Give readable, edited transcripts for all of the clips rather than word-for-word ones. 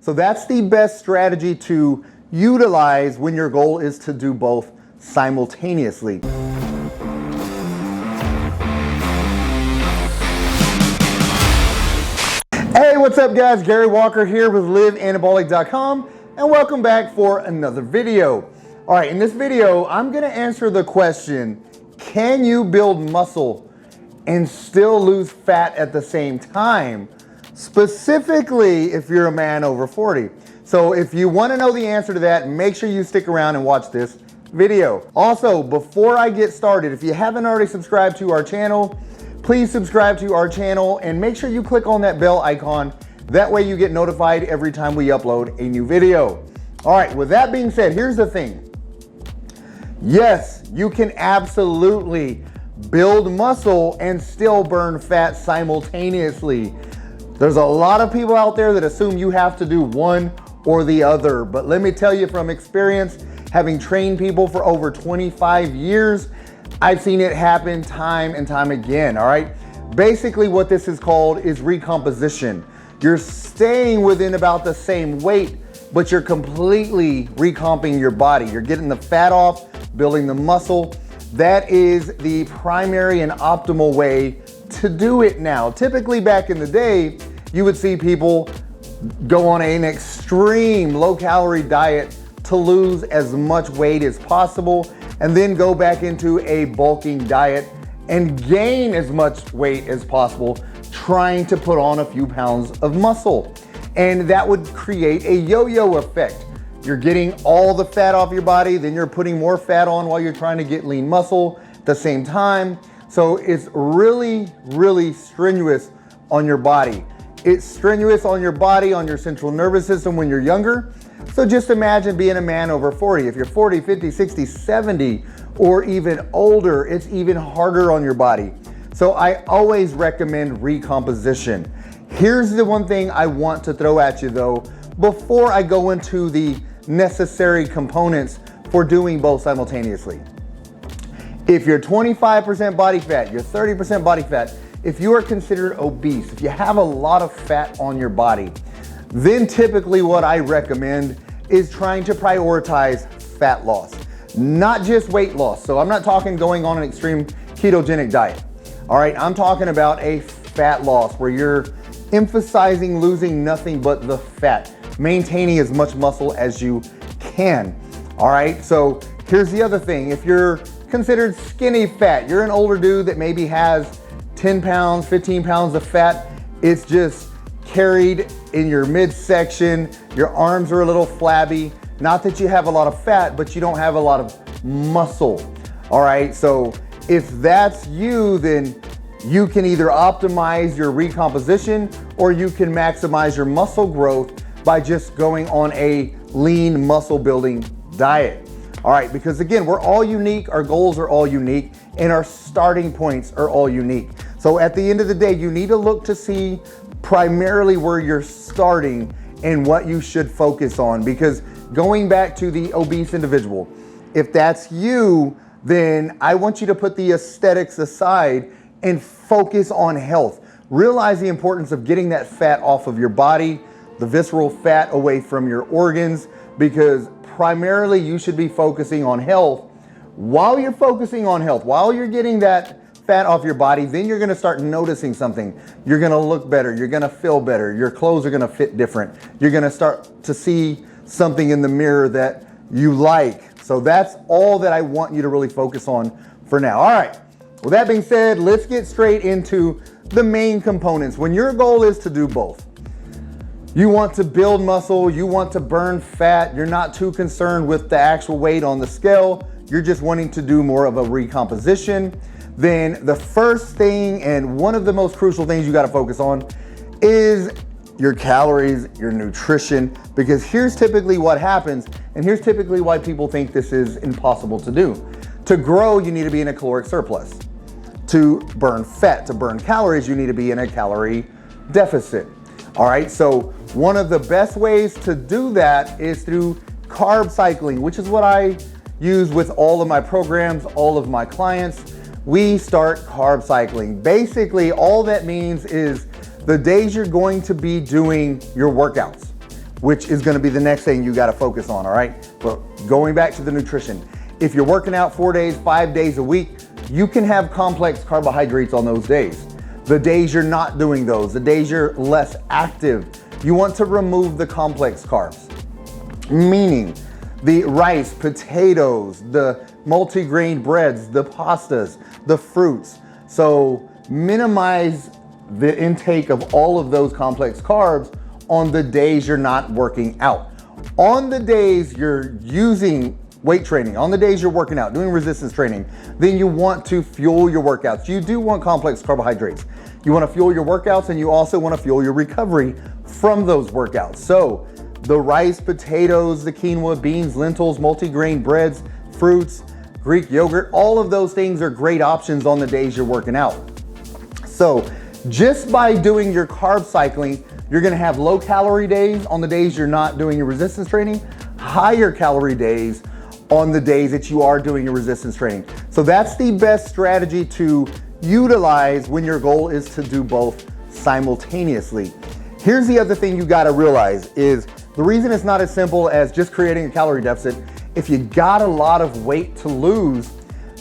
So that's the best strategy to utilize when your goal is to do both simultaneously. Hey, what's up guys? Gary Walker here with liveanabolic.com and welcome back for another video. All right, in this video, I'm gonna answer the question, can you build muscle and still lose fat at the same time? Specifically, if you're a man over 40. So if you wanna know the answer to that, make sure you stick around and watch this video. Also, before I get started, if you haven't already subscribed to our channel, please subscribe to our channel and make sure you click on that bell icon. That way you get notified every time we upload a new video. All right, with that being said, here's the thing. Yes, you can absolutely build muscle and still burn fat simultaneously. There's a lot of people out there that assume you have to do one or the other, but let me tell you from experience, having trained people for over 25 years, I've seen it happen time and time again, all right? Basically what this is called is recomposition. You're staying within about the same weight, but you're completely recomping your body. You're getting the fat off, building the muscle. That is the primary and optimal way to do it now. Typically back in the day, you would see people go on an extreme low-calorie diet to lose as much weight as possible and then go back into a bulking diet and gain as much weight as possible, trying to put on a few pounds of muscle. And that would create a yo-yo effect. You're getting all the fat off your body, then you're putting more fat on while you're trying to get lean muscle at the same time. So it's really, really strenuous on your body. It's strenuous on your body, on your central nervous system when you're younger. So just imagine being a man over 40. If you're 40, 50, 60, 70, or even older, it's even harder on your body. So I always recommend recomposition. Here's the one thing I want to throw at you though, before I go into the necessary components for doing both simultaneously. If you're 25% body fat, you're 30% body fat, if you are considered obese, if you have a lot of fat on your body, then typically what I recommend is trying to prioritize fat loss, not just weight loss. So I'm not talking going on an extreme ketogenic diet. All right, I'm talking about a fat loss where you're emphasizing losing nothing but the fat, maintaining as much muscle as you can. All right, so here's the other thing. If you're considered skinny fat, you're an older dude that maybe has 10 pounds, 15 pounds of fat, it's just carried in your midsection, your arms are a little flabby. Not that you have a lot of fat, but you don't have a lot of muscle. All right, so if that's you, then you can either optimize your recomposition or you can maximize your muscle growth by just going on a lean muscle building diet. All right, because again, we're all unique, our goals are all unique, and our starting points are all unique. So at the end of the day, you need to look to see primarily where you're starting and what you should focus on. Because going back to the obese individual, if that's you, then I want you to put the aesthetics aside and focus on health. Realize the importance of getting that fat off of your body, the visceral fat away from your organs, because primarily you should be focusing on health. While you're focusing on health, while you're getting that fat off your body, then you're gonna start noticing something. You're gonna look better, you're gonna feel better, your clothes are gonna fit different. You're gonna start to see something in the mirror that you like. So that's all that I want you to really focus on for now. All right, with that being said, let's get straight into the main components. When your goal is to do both, you want to build muscle, you want to burn fat, you're not too concerned with the actual weight on the scale, you're just wanting to do more of a recomposition, then the first thing and one of the most crucial things you gotta focus on is your calories, your nutrition, because here's typically what happens, and here's typically why people think this is impossible to do. To grow, you need to be in a caloric surplus. To burn fat, to burn calories, you need to be in a calorie deficit. All right, so one of the best ways to do that is through carb cycling, which is what I use with all of my programs, all of my clients. We start carb cycling. Basically, all that means is the days you're going to be doing your workouts, which is gonna be the next thing you gotta focus on, all right? But going back to the nutrition, if you're working out 4 days, 5 days a week, you can have complex carbohydrates on those days. The days you're not doing those, the days you're less active, you want to remove the complex carbs. Meaning the rice, potatoes, the multigrain breads, the pastas, the fruits. So minimize the intake of all of those complex carbs on the days you're not working out. On the days you're using weight training, on the days you're working out, doing resistance training, then you want to fuel your workouts. You do want complex carbohydrates. You want to fuel your workouts, and you also want to fuel your recovery from those workouts. So the rice, potatoes, the quinoa, beans, lentils, multigrain breads, fruits, Greek yogurt, all of those things are great options on the days you're working out. So just by doing your carb cycling, you're gonna have low calorie days on the days you're not doing your resistance training, higher calorie days on the days that you are doing your resistance training. So that's the best strategy to utilize when your goal is to do both simultaneously. Here's the other thing you gotta realize is the reason it's not as simple as just creating a calorie deficit. If you got a lot of weight to lose,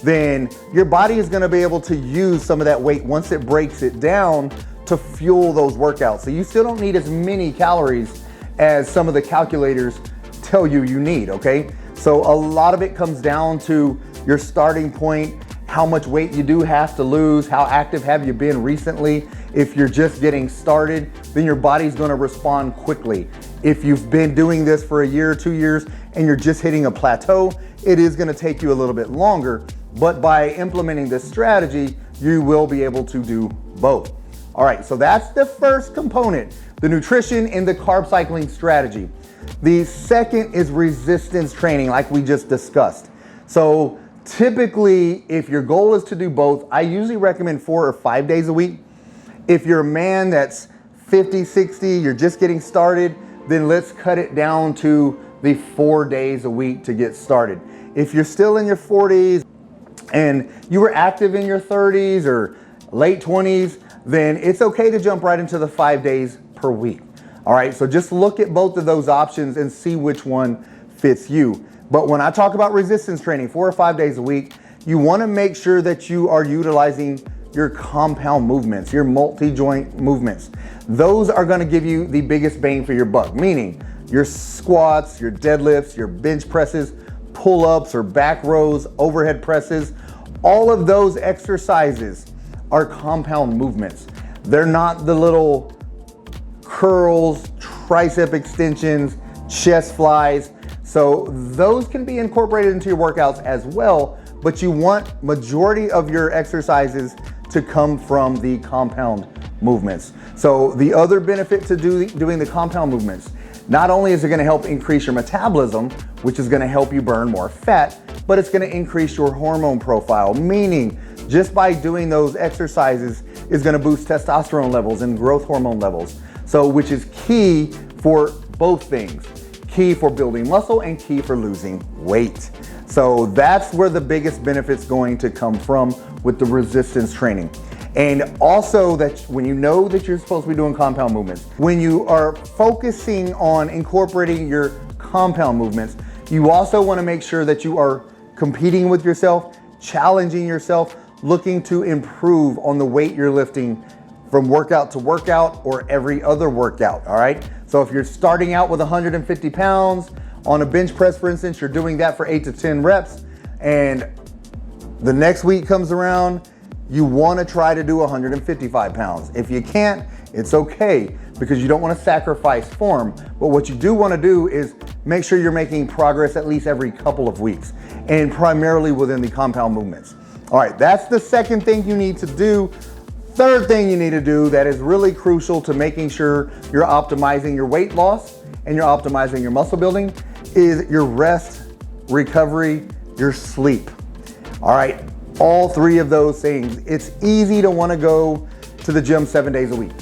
then your body is gonna be able to use some of that weight once it breaks it down to fuel those workouts. So you still don't need as many calories as some of the calculators tell you you need, okay? So a lot of it comes down to your starting point, how much weight you do have to lose, how active have you been recently. If you're just getting started, then your body's gonna respond quickly. If you've been doing this for a year or 2 years and you're just hitting a plateau, it is gonna take you a little bit longer, but by implementing this strategy, you will be able to do both. All right, so that's the first component, the nutrition and the carb cycling strategy. The second is resistance training, like we just discussed. So typically, if your goal is to do both, I usually recommend 4 or 5 days a week. If you're a man that's 50, 60, you're just getting started, then let's cut it down to the 4 days a week to get started. If you're still in your 40s and you were active in your 30s or late 20s, then it's okay to jump right into the 5 days per week. All right, so just look at both of those options and see which one fits you. But when I talk about resistance training, 4 or 5 days a week, you wanna make sure that you are utilizing your compound movements, your multi-joint movements. Those are gonna give you the biggest bang for your buck, meaning your squats, your deadlifts, your bench presses, pull-ups or back rows, overhead presses, all of those exercises are compound movements. They're not the little curls, tricep extensions, chest flies. So those can be incorporated into your workouts as well, but you want majority of your exercises to come from the compound movements. So the other benefit to doing the compound movements, not only is it gonna help increase your metabolism, which is gonna help you burn more fat, but it's gonna increase your hormone profile, meaning just by doing those exercises is gonna boost testosterone levels and growth hormone levels. So which is key for both things, key for building muscle and key for losing weight. So that's where the biggest benefit's going to come from with the resistance training. And also that when you know that you're supposed to be doing compound movements, when you are focusing on incorporating your compound movements, you also want to make sure that you are competing with yourself, challenging yourself, looking to improve on the weight you're lifting from workout to workout or every other workout, all right? So if you're starting out with 150 pounds on a bench press, for instance, you're doing that for 8 to 10 reps, and the next week comes around, you wanna try to do 155 pounds. If you can't, it's okay, because you don't wanna sacrifice form. But what you do wanna do is make sure you're making progress at least every couple of weeks, and primarily within the compound movements. All right, that's the second thing you need to do. Third thing you need to do that is really crucial to making sure you're optimizing your weight loss and you're optimizing your muscle building is your rest, recovery, your sleep. All right, all three of those things. It's easy to want to go to the gym 7 days a week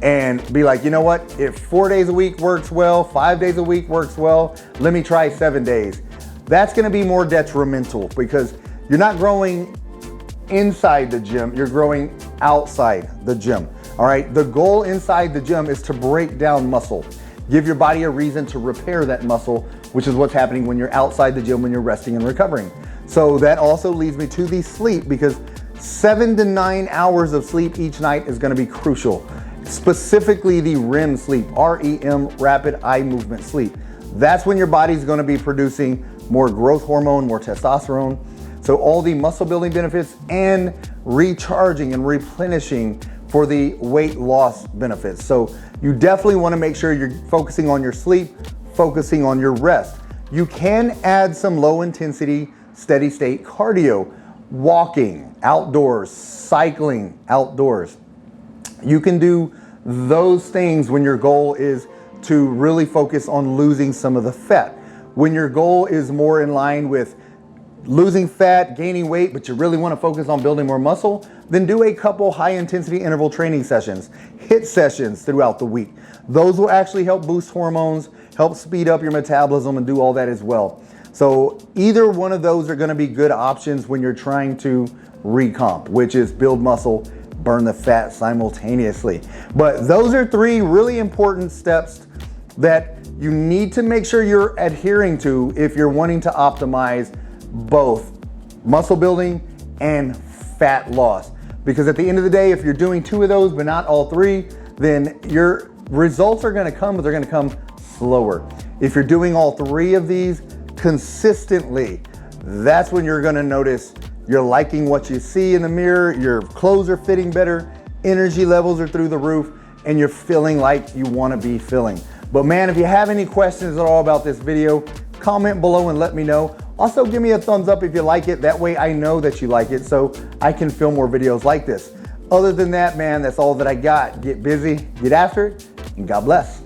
and be like, you know what, if 4 days a week works well, 5 days a week works well, let me try 7 days. That's going to be more detrimental because you're not growing inside the gym, you're growing outside the gym. All right, the goal inside the gym is to break down muscle. give your body a reason to repair that muscle, which is what's happening when you're outside the gym when you're resting and recovering. So that also leads me to the sleep, because 7 to 9 hours of sleep each night is going to be crucial. Specifically the REM sleep, REM, rapid eye movement sleep. That's when your body's going to be producing more growth hormone, more testosterone. So all the muscle building benefits and recharging and replenishing for the weight loss benefits. So you definitely want to make sure you're focusing on your sleep, focusing on your rest. You can add some low intensity, steady state cardio, walking outdoors, cycling outdoors. You can do those things when your goal is to really focus on losing some of the fat. When your goal is more in line with losing fat, gaining weight, but you really want to focus on building more muscle, then do a couple high intensity interval training sessions, HIIT sessions throughout the week. Those will actually help boost hormones, help speed up your metabolism, and do all that as well. So either one of those are going to be good options when you're trying to recomp, which is build muscle, burn the fat simultaneously. But those are 3 really important steps that you need to make sure you're adhering to if you're wanting to optimize both muscle building and fat loss. Because at the end of the day, if you're doing 2 of those but not all 3, then your results are going to come, but they're going to come slower. If you're doing all 3 of these consistently, that's when you're going to notice you're liking what you see in the mirror, your clothes are fitting better, energy levels are through the roof, and you're feeling like you want to be feeling. But man, if you have any questions at all about this video, comment below and let me know. Also, give me a thumbs up if you like it. That way I know that you like it, so I can film more videos like this. Other than that, man, that's all that I got. Get busy, get after it, and God bless.